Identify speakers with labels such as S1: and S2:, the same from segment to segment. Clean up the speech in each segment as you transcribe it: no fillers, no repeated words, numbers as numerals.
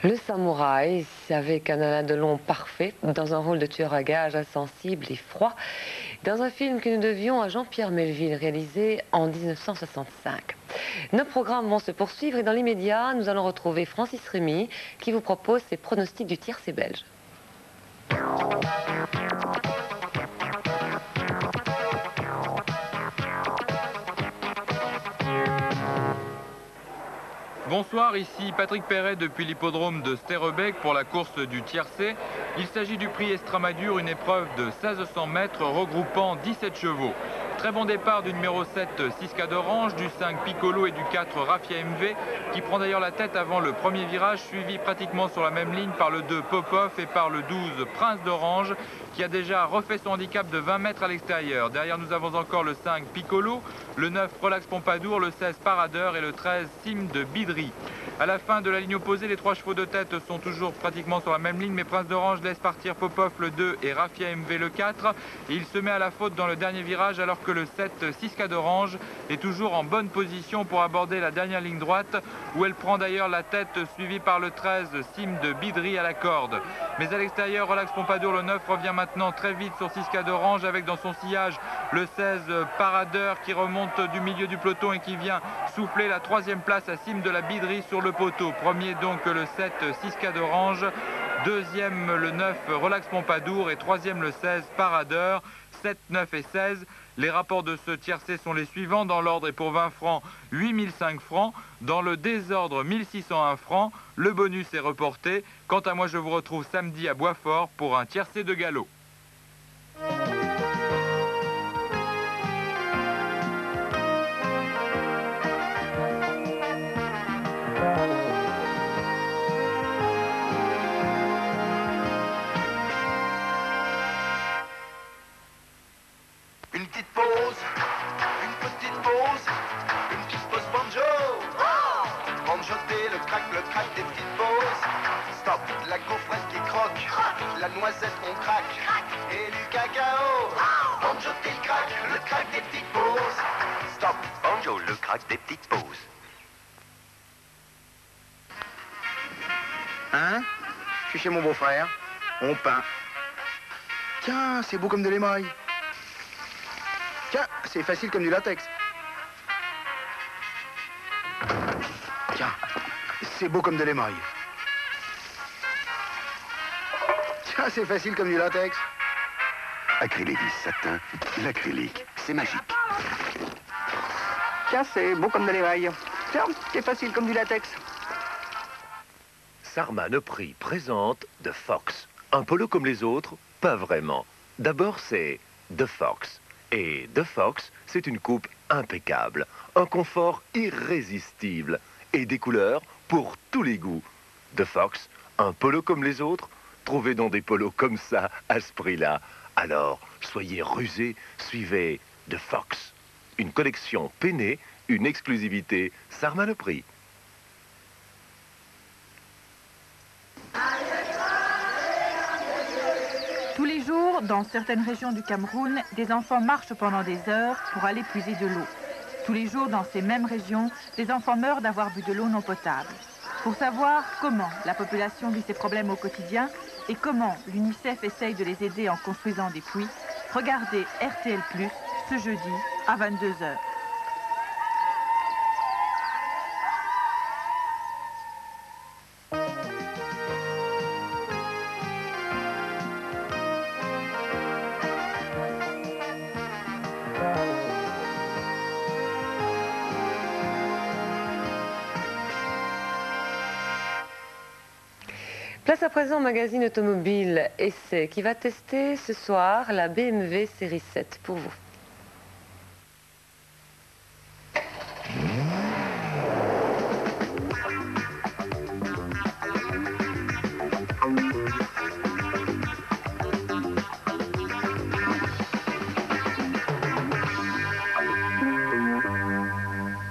S1: Le samouraï, avec un Alain Delon parfait, dans un rôle de tueur à gages insensible et froid, dans un film que nous devions à Jean-Pierre Melville, réalisé en 1965. Nos programmes vont se poursuivre et dans l'immédiat, nous allons retrouver Francis Rémy qui vous propose ses pronostics du tiercé belge.
S2: Bonsoir, ici Patrick Perret depuis l'hippodrome de Sterrebeek pour la course du tiercé. Il s'agit du prix Estramadure, une épreuve de 1600 mètres regroupant 17 chevaux. Très bon départ du numéro 7 Siska d'Orange, du 5 Piccolo et du 4 Raffia MV qui prend d'ailleurs la tête avant le premier virage, suivi pratiquement sur la même ligne par le 2 Popov et par le 12 Prince d'Orange qui a déjà refait son handicap de 20 mètres à l'extérieur. Derrière nous avons encore le 5 Piccolo, le 9 Relax Pompadour, le 16 Paradeur et le 13 Sim de Bidry. À la fin de la ligne opposée, les trois chevaux de tête sont toujours pratiquement sur la même ligne, mais Prince d'Orange laisse partir Popov le 2 et Raffia MV le 4. Et il se met à la faute dans le dernier virage alors que le 7 Siska d'Orange est toujours en bonne position pour aborder la dernière ligne droite où elle prend d'ailleurs la tête suivie par le 13 Sim de Bidry à la corde. Mais à l'extérieur, Relax Pompadour le 9 revient maintenant très vite sur Siska d'Orange avec dans son sillage le 16 Paradeur qui remonte du milieu du peloton et qui vient souffler la troisième place à Sim de la Bidry sur le poteau. Premier donc le 7 Siska d'Orange, deuxième le 9 Relax Pompadour et troisième le 16 Paradeur. 7, 9 et 16. Les rapports de ce tiercé sont les suivants. Dans l'ordre et pour 20 francs, 8005 francs. Dans le désordre, 1601 francs. Le bonus est reporté. Quant à moi, je vous retrouve samedi à Boisfort pour un tiercé de galop.
S3: Une petite pause banjo. Banjoter le crack des petites pauses. Stop, la gaufrette qui croque, la noisette on craque, et du cacao. Banjoter le crack des petites pauses. Stop, banjo, le crack des petites pauses.
S4: Hein? Je suis chez mon beau-frère. On peint. Tiens, c'est beau comme de l'émail. Tiens, c'est facile comme du latex. Tiens, c'est beau comme de l'émail. Tiens, c'est facile comme du latex.
S5: Acrylévis satin, l'acrylique, c'est magique.
S4: Tiens, c'est beau comme de l'émail. Tiens, c'est facile comme du latex.
S6: Sarmanoprix présente The Fox. Un polo comme les autres? Pas vraiment. D'abord, c'est The Fox. Et The Fox, c'est une coupe impeccable, un confort irrésistible et des couleurs pour tous les goûts. The Fox, un polo comme les autres? Trouvez donc des polos comme ça à ce prix-là. Alors, soyez rusés, suivez The Fox. Une collection peinée, une exclusivité Sarmanoprix.
S7: Tous les jours, dans certaines régions du Cameroun, des enfants marchent pendant des heures pour aller puiser de l'eau. Tous les jours, dans ces mêmes régions, des enfants meurent d'avoir bu de l'eau non potable. Pour savoir comment la population vit ces problèmes au quotidien et comment l'UNICEF essaye de les aider en construisant des puits, regardez RTL+, ce jeudi à 22 h.
S1: Place à présent au magazine automobile Essai qui va tester ce soir la BMW série 7 pour vous.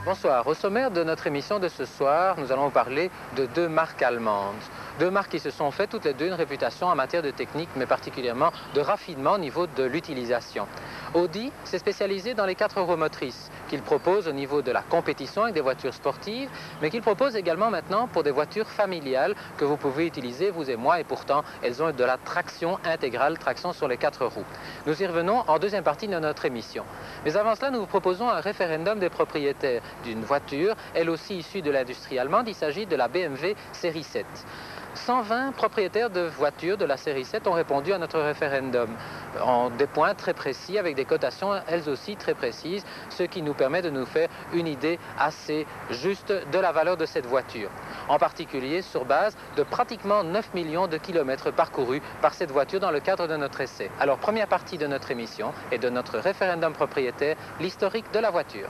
S8: Bonsoir. Au sommaire de notre émission de ce soir, nous allons vous parler de deux marques allemandes. Deux marques qui se sont fait toutes les deux une réputation en matière de technique, mais particulièrement de raffinement au niveau de l'utilisation. Audi s'est spécialisé dans les 4 roues motrices qu'il propose au niveau de la compétition avec des voitures sportives, mais qu'il propose également maintenant pour des voitures familiales que vous pouvez utiliser, vous et moi, et pourtant elles ont de la traction intégrale, traction sur les 4 roues. Nous y revenons en deuxième partie de notre émission. Mais avant cela, nous vous proposons un référendum des propriétaires d'une voiture, elle aussi issue de l'industrie allemande. Il s'agit de la BMW série 7. 120 propriétaires de voitures de la série 7 ont répondu à notre référendum en des points très précis, avec des cotations elles aussi très précises, ce qui nous permet de nous faire une idée assez juste de la valeur de cette voiture. En particulier sur base de pratiquement 9 millions de kilomètres parcourus par cette voiture dans le cadre de notre essai. Alors, première partie de notre émission et de notre référendum propriétaire, l'historique de la voiture.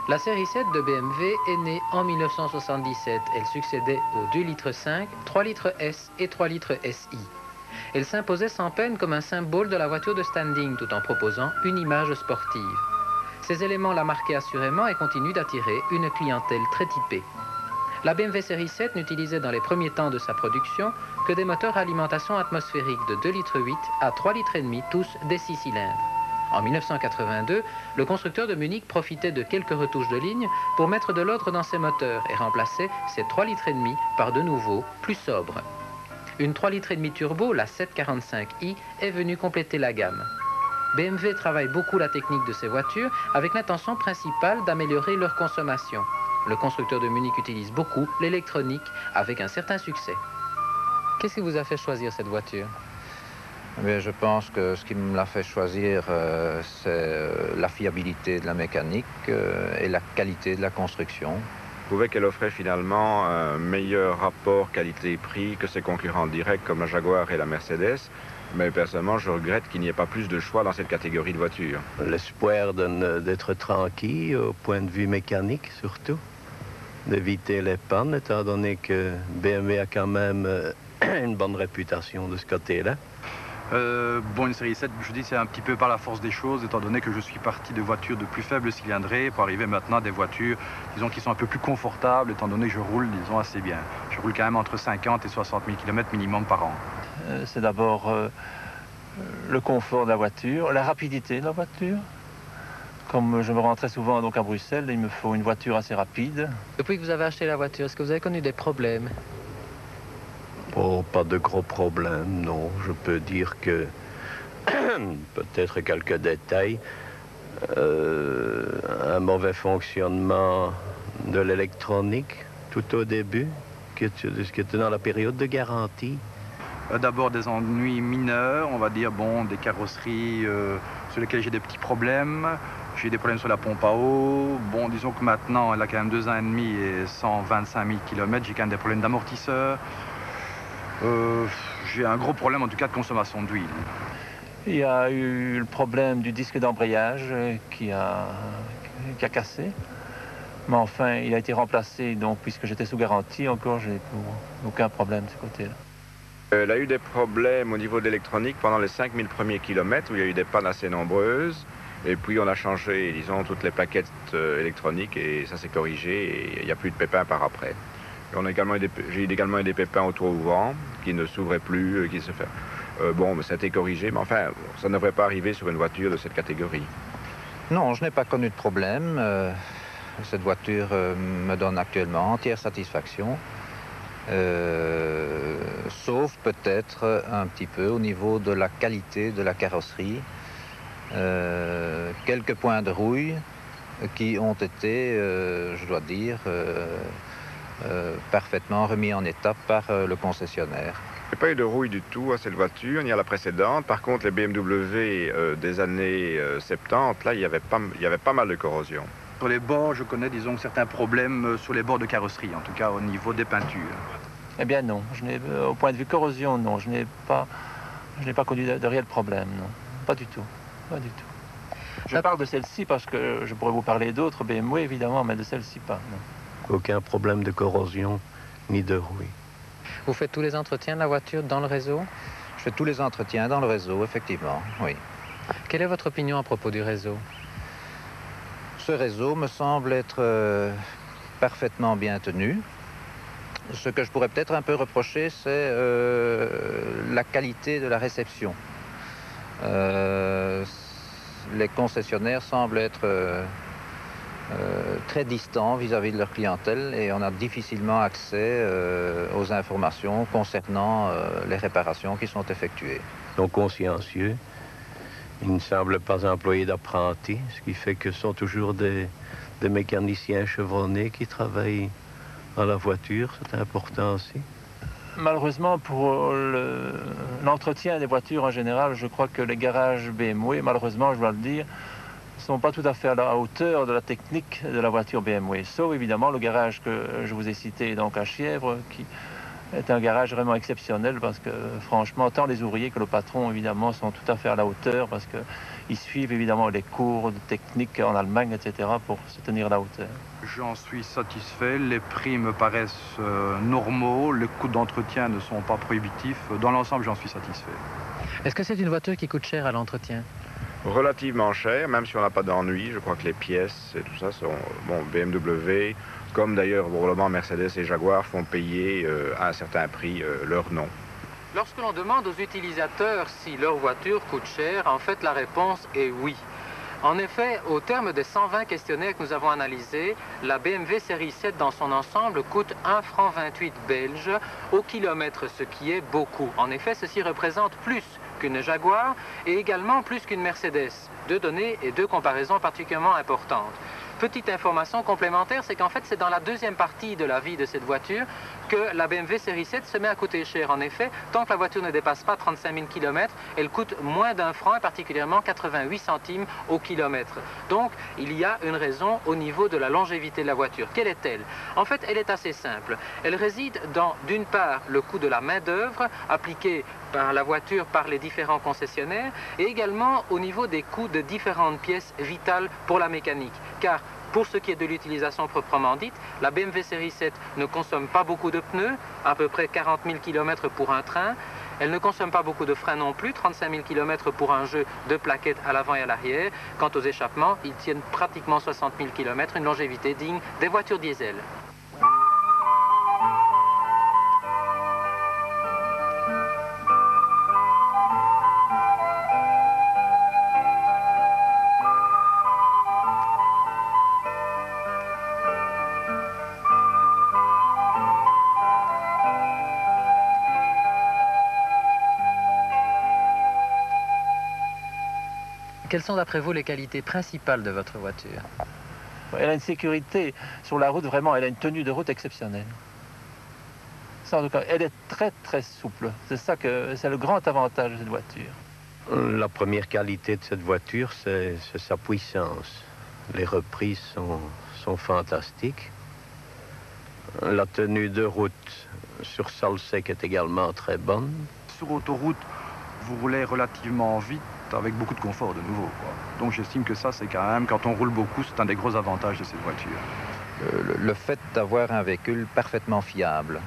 S8: La série 7 de BMW est née en 1977. Elle succédait aux 2,5 litres, 3 litres S et 3 litres SI. Elle s'imposait sans peine comme un symbole de la voiture de standing tout en proposant une image sportive. Ces éléments la marquaient assurément et continuent d'attirer une clientèle très typée. La BMW série 7 n'utilisait dans les premiers temps de sa production que des moteurs à alimentation atmosphérique de 2,8 litres à 3,5 litres, tous des 6 cylindres. En 1982, le constructeur de Munich profitait de quelques retouches de ligne pour mettre de l'ordre dans ses moteurs et remplacer ces 3,5 litres par de nouveaux, plus sobres. Une 3,5 litres turbo, la 745i, est venue compléter la gamme. BMW travaille beaucoup la technique de ses voitures avec l'intention principale d'améliorer leur consommation. Le constructeur de Munich utilise beaucoup l'électronique avec un certain succès. Qu'est-ce qui vous a fait choisir cette voiture ?
S9: Mais je pense que ce qui me l'a fait choisir, c'est la fiabilité de la mécanique et la qualité de la construction.
S10: Je trouvais qu'elle offrait finalement un meilleur rapport qualité-prix que ses concurrents directs comme la Jaguar et la Mercedes. Mais personnellement, je regrette qu'il n'y ait pas plus de choix dans cette catégorie de voitures.
S11: L'espoir d'être tranquille au point de vue mécanique surtout, d'éviter les pannes, étant donné que BMW a quand même une bonne réputation de ce côté-là.
S12: Bon, une série 7, je dis, c'est un petit peu par la force des choses, étant donné que je suis parti de voitures de plus faible cylindrée pour arriver maintenant à des voitures, disons, qui sont un peu plus confortables, étant donné que je roule, disons, assez bien. Je roule quand même entre 50 et 60 000 km minimum par an.
S13: C'est d'abord le confort de la voiture, la rapidité de la voiture. Comme je me rends très souvent donc à Bruxelles, il me faut une voiture assez rapide.
S8: Depuis que vous avez acheté la voiture, est-ce que vous avez connu des problèmes ?
S11: Oh, pas de gros problèmes, non. Je peux dire que peut-être quelques détails. Un mauvais fonctionnement de l'électronique tout au début, qui était dans la période de garantie.
S12: D'abord des ennuis mineurs, on va dire, bon, des carrosseries sur lesquelles j'ai des petits problèmes. J'ai eu des problèmes sur la pompe à eau. Bon, disons que maintenant, elle a quand même 2 ans et demi et 125 000 km. J'ai quand même des problèmes d'amortisseur. J'ai un gros problème en tout cas de consommation d'huile.
S13: Il y a eu le problème du disque d'embrayage qui a cassé. Mais enfin, il a été remplacé, donc puisque j'étais sous garantie, encore, j'ai aucun problème de ce côté-là.
S10: Elle a eu des problèmes au niveau de l'électronique pendant les 5000 premiers kilomètres où il y a eu des pannes assez nombreuses. Et puis on a changé, disons, toutes les plaquettes électroniques et ça s'est corrigé et il n'y a plus de pépins par après. J'ai également eu des pépins au toit ouvrant qui ne s'ouvraient plus, qui se fait. Bon, ça a été corrigé, mais enfin, ça ne devrait pas arriver sur une voiture de cette catégorie.
S9: Non, je n'ai pas connu de problème. Cette voiture me donne actuellement entière satisfaction. Sauf peut-être un petit peu au niveau de la qualité de la carrosserie. Quelques points de rouille qui ont été, je dois dire, parfaitement remis en état par le concessionnaire.
S10: Il n'y a pas eu de rouille du tout à cette voiture, ni à la précédente. Par contre, les BMW des années 70, là, il y avait pas mal de corrosion.
S12: Sur les bords, je connais, disons, certains problèmes sur les bords de carrosserie, en tout cas au niveau des peintures.
S13: Eh bien non, au point de vue corrosion, non, je n'ai pas connu de réel problème, non. Pas du tout, pas du tout. Je parle de celle-ci parce que je pourrais vous parler d'autres BMW, évidemment, mais de celle-ci pas, non.
S11: Aucun problème de corrosion, ni de rouille.
S8: Vous faites tous les entretiens de la voiture dans le réseau?
S9: Je fais tous les entretiens dans le réseau, effectivement, oui.
S8: Quelle est votre opinion à propos du réseau?
S9: Ce réseau me semble être parfaitement bien tenu. Ce que je pourrais peut-être un peu reprocher, c'est la qualité de la réception. Les concessionnaires semblent être très distants vis-à-vis de leur clientèle et on a difficilement accès aux informations concernant les réparations qui sont effectuées.
S11: Ils sont consciencieux. Ils ne semblent pas employer d'apprentis, ce qui fait que ce sont toujours des mécaniciens chevronnés qui travaillent dans la voiture. C'est important aussi.
S13: Malheureusement, pour l'entretien des voitures en général, je crois que les garages BMW, malheureusement, je dois le dire, ne sont pas tout à fait à la hauteur de la technique de la voiture BMW. Sauf évidemment le garage que je vous ai cité, donc à Chièvres, qui est un garage vraiment exceptionnel parce que franchement, tant les ouvriers que le patron, évidemment, sont tout à fait à la hauteur parce qu'ils suivent évidemment les cours de technique en Allemagne, etc., pour se tenir à la hauteur.
S12: J'en suis satisfait, les prix me paraissent normaux, les coûts d'entretien ne sont pas prohibitifs. Dans l'ensemble, j'en suis satisfait.
S8: Est-ce que c'est une voiture qui coûte cher à l'entretien?
S10: Relativement cher, même si on n'a pas d'ennui. Je crois que les pièces et tout ça sont... Bon, BMW, comme d'ailleurs probablement Mercedes et Jaguar, font payer à un certain prix leur nom.
S8: Lorsque l'on demande aux utilisateurs si leur voiture coûte cher, en fait la réponse est oui. En effet, au terme des 120 questionnaires que nous avons analysés, la BMW série 7 dans son ensemble coûte 1,28 franc belge au kilomètre, ce qui est beaucoup. En effet, ceci représente plus qu'une Jaguar et également plus qu'une Mercedes. Deux données et deux comparaisons particulièrement importantes. Petite information complémentaire, c'est qu'en fait, c'est dans la deuxième partie de la vie de cette voiture que la BMW série 7 se met à coûter cher. En effet, tant que la voiture ne dépasse pas 35 000 km, elle coûte moins d'1 franc et particulièrement 88 centimes au kilomètre. Donc, il y a une raison au niveau de la longévité de la voiture. Quelle est-elle? En fait, elle est assez simple. Elle réside dans, d'une part, le coût de la main-d'œuvre appliquée par la voiture par les différents concessionnaires et également au niveau des coûts de différentes pièces vitales pour la mécanique. Car pour ce qui est de l'utilisation proprement dite, la BMW série 7 ne consomme pas beaucoup de pneus, à peu près 40 000 km pour un train. Elle ne consomme pas beaucoup de freins non plus, 35 000 km pour un jeu de plaquettes à l'avant et à l'arrière. Quant aux échappements, ils tiennent pratiquement 60 000 km, une longévité digne des voitures diesel. Quelles sont d'après vous les qualités principales de votre voiture?
S13: Elle a une sécurité sur la route, vraiment, elle a une tenue de route exceptionnelle. Ça, en tout cas, elle est très très souple. C'est ça que c'est le grand avantage de cette voiture.
S11: La première qualité de cette voiture, c'est sa puissance. Les reprises sont fantastiques. La tenue de route sur sol sec est également très bonne.
S12: Sur autoroute, vous roulez relativement vite, avec beaucoup de confort de nouveau, quoi. Donc j'estime que ça, c'est quand même, quand on roule beaucoup, c'est un des gros avantages de cette voiture.
S9: Le fait d'avoir un véhicule parfaitement fiable.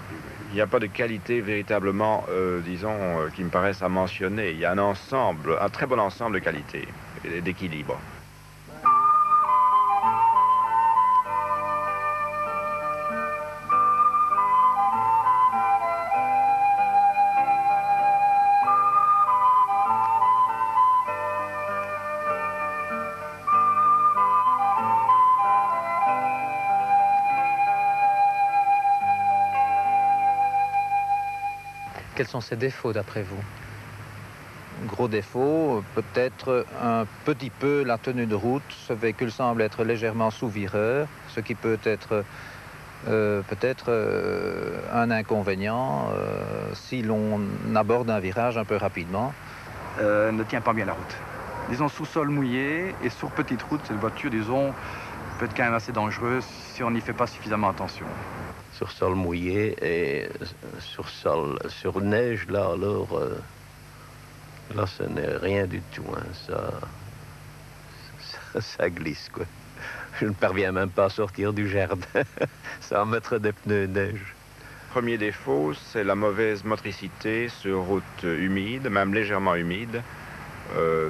S10: Il n'y a pas de qualité véritablement, disons, qui me paraissent à mentionner. Il y a un ensemble, un très bon ensemble de qualités et d'équilibre.
S8: Quels sont ses défauts d'après vous?
S9: Gros défaut, peut-être un petit peu la tenue de route. Ce véhicule semble être légèrement sous-vireur, ce qui peut être un inconvénient si l'on aborde un virage un peu rapidement.
S12: Ne tient pas bien la route. Disons sous-sol mouillé et sur petite route, cette voiture, disons, peut être quand même assez dangereuse si on n'y fait pas suffisamment attention.
S11: Sur sol mouillé et sur neige, là, alors, là, ce n'est rien du tout, hein. Ça glisse, quoi. Je ne parviens même pas à sortir du jardin sans mettre des pneus neige.
S10: Premier défaut, c'est la mauvaise motricité sur route humide, même légèrement humide.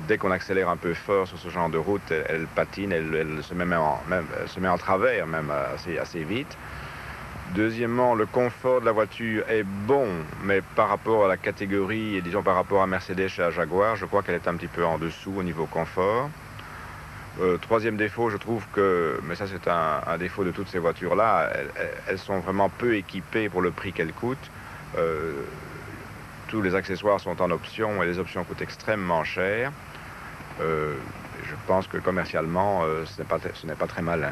S10: Dès qu'on accélère un peu fort sur ce genre de route, elle patine, elle se met en travers, même assez vite. Deuxièmement, le confort de la voiture est bon, mais par rapport à la catégorie, et disons par rapport à Mercedes et à Jaguar, je crois qu'elle est un petit peu en dessous au niveau confort. Troisième défaut, je trouve que, mais ça c'est un défaut de toutes ces voitures-là, elles sont vraiment peu équipées pour le prix qu'elles coûtent. Tous les accessoires sont en option et les options coûtent extrêmement cher. Je pense que commercialement, ce n'est pas très malin.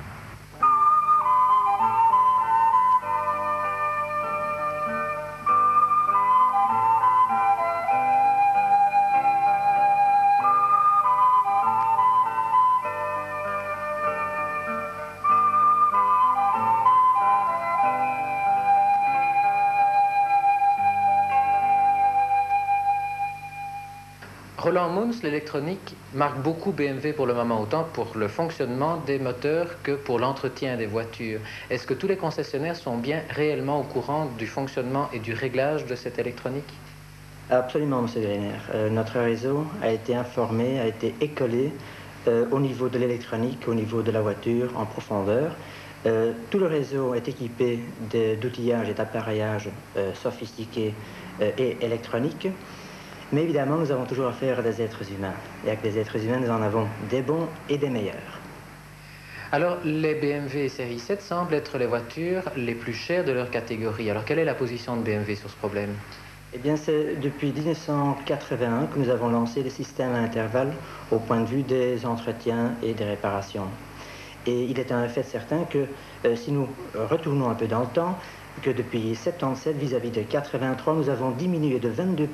S8: Roland Mons, l'électronique, marque beaucoup BMW pour le moment, autant pour le fonctionnement des moteurs que pour l'entretien des voitures. Est-ce que tous les concessionnaires sont bien réellement au courant du fonctionnement et du réglage de cette électronique?
S14: Absolument, M. Greiner. Notre réseau a été informé, a été écolé au niveau de l'électronique, au niveau de la voiture en profondeur. Tout le réseau est équipé d'outillages et d'appareillages sophistiqués et électroniques. Mais évidemment, nous avons toujours affaire à des êtres humains. Et avec les êtres humains, nous en avons des bons et des meilleurs.
S8: Alors, les BMW série 7 semblent être les voitures les plus chères de leur catégorie. Alors, quelle est la position de BMW sur ce problème?
S14: Eh bien, c'est depuis 1981 que nous avons lancé le système à intervalles au point de vue des entretiens et des réparations. Et il est un fait certain que si nous retournons un peu dans le temps, que depuis 77 vis-à-vis de 83, nous avons diminué de 22%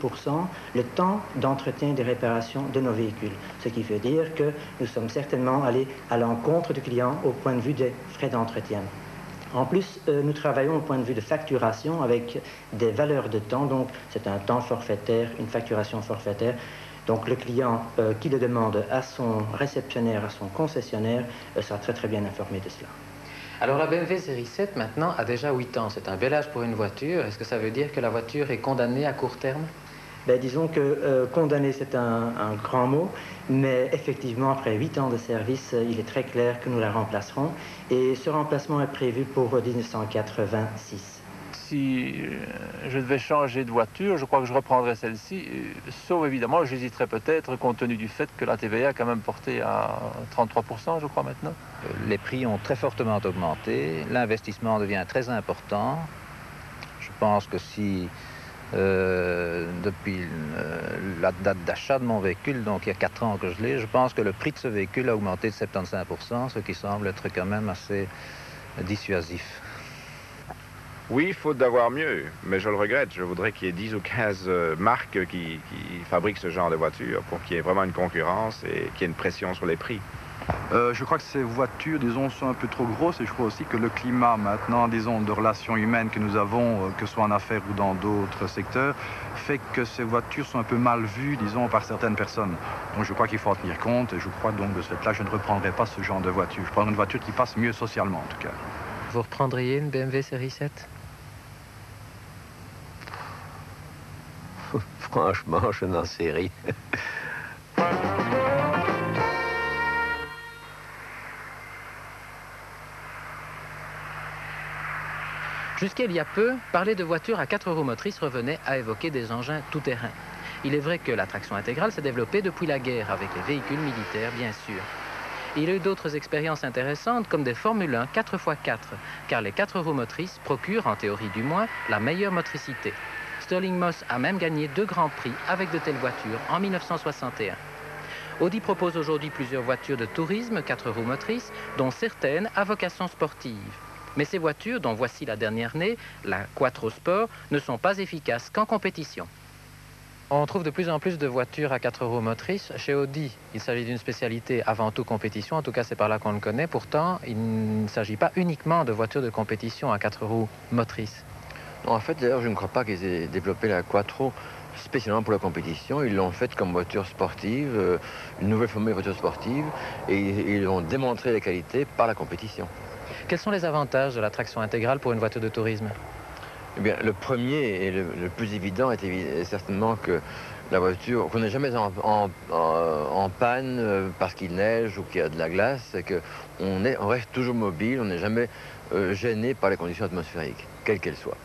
S14: le temps d'entretien et de réparation de nos véhicules. Ce qui veut dire que nous sommes certainement allés à l'encontre du client au point de vue des frais d'entretien. En plus, nous travaillons au point de vue de facturation avec des valeurs de temps, donc c'est un temps forfaitaire, une facturation forfaitaire. Donc le client qui le demande à son réceptionnaire, à son concessionnaire, sera très bien informé de cela.
S8: Alors la BMW série 7 maintenant a déjà 8 ans. C'est un bel âge pour une voiture. Est-ce que ça veut dire que la voiture est condamnée à court terme?
S14: Ben, disons que condamner c'est un grand mot, mais effectivement après 8 ans de service, il est très clair que nous la remplacerons et ce remplacement est prévu pour 1986.
S13: Si je devais changer de voiture, je crois que je reprendrais celle-ci, sauf évidemment, j'hésiterais peut-être compte tenu du fait que la TVA a quand même porté à 33%, je crois maintenant.
S9: Les prix ont très fortement augmenté, l'investissement devient très important. Je pense que si, depuis la date d'achat de mon véhicule, donc il y a 4 ans que je l'ai, je pense que le prix de ce véhicule a augmenté de 75%, ce qui semble être quand même assez dissuasif.
S10: Oui, faute d'avoir mieux, mais je le regrette. Je voudrais qu'il y ait 10 ou 15 marques qui fabriquent ce genre de voitures pour qu'il y ait vraiment une concurrence et qu'il y ait une pression sur les prix.
S12: Je crois que ces voitures, disons, sont un peu trop grosses et je crois aussi que le climat maintenant, disons, de relations humaines que nous avons, que ce soit en affaires ou dans d'autres secteurs, fait que ces voitures sont un peu mal vues, disons, par certaines personnes. Donc je crois qu'il faut en tenir compte et je crois donc de ce fait-là, je ne reprendrai pas ce genre de voiture. Je prendrai une voiture qui passe mieux socialement, en tout cas.
S8: Vous reprendriez une BMW série 7?
S11: Franchement, je n'en sais rien.
S8: Jusqu'à il y a peu, parler de voitures à 4 roues motrices revenait à évoquer des engins tout-terrain. Il est vrai que la traction intégrale s'est développée depuis la guerre, avec les véhicules militaires, bien sûr. Il y a eu d'autres expériences intéressantes, comme des Formule 1 4x4, car les 4 roues motrices procurent, en théorie du moins, la meilleure motricité. Stirling Moss a même gagné 2 grands prix avec de telles voitures en 1961. Audi propose aujourd'hui plusieurs voitures de tourisme 4 roues motrices, dont certaines à vocation sportive. Mais ces voitures, dont voici la dernière née, la Quattro Sport, ne sont pas efficaces qu'en compétition. On trouve de plus en plus de voitures à 4 roues motrices. Chez Audi, il s'agit d'une spécialité avant tout compétition, en tout cas c'est par là qu'on le connaît. Pourtant, il ne s'agit pas uniquement de voitures de compétition à 4 roues motrices.
S15: Non, en fait, d'ailleurs, je ne crois pas qu'ils aient développé la Quattro spécialement pour la compétition. Ils l'ont faite comme voiture sportive, une nouvelle formule de voiture sportive, et ils ont démontré les qualités par la compétition.
S8: Quels sont les avantages de la traction intégrale pour une voiture de tourisme?
S15: Eh bien, le premier et le plus évident est certainement que la voiture, qu'on n'est jamais en panne parce qu'il neige ou qu'il y a de la glace, c'est qu'on reste toujours mobile, on n'est jamais gêné par les conditions atmosphériques. quelle qu'elle soit.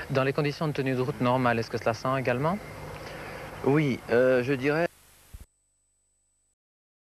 S8: Dans les conditions de tenue de route normales, est-ce que cela sent également?
S15: Oui, je dirais